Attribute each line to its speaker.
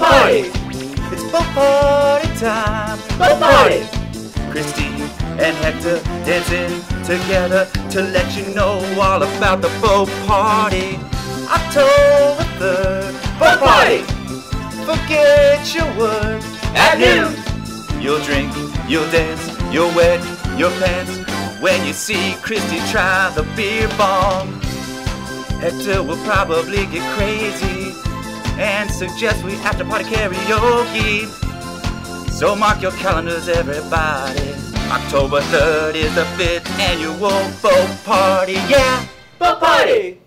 Speaker 1: party!
Speaker 2: It's boat party time!
Speaker 1: Boat party!
Speaker 2: Christine and Hector dancing together to let you know all about the boat party. October 3rd,
Speaker 1: Boat party!
Speaker 2: forget your work.
Speaker 1: At noon!
Speaker 2: You'll drink, you'll dance, you'll wet your pants when you see Christy try the beer bomb. Hector will probably get crazy and suggest we after party karaoke. So mark your calendars, everybody. October 3rd is the 5th annual boat party, yeah!
Speaker 1: Boat party!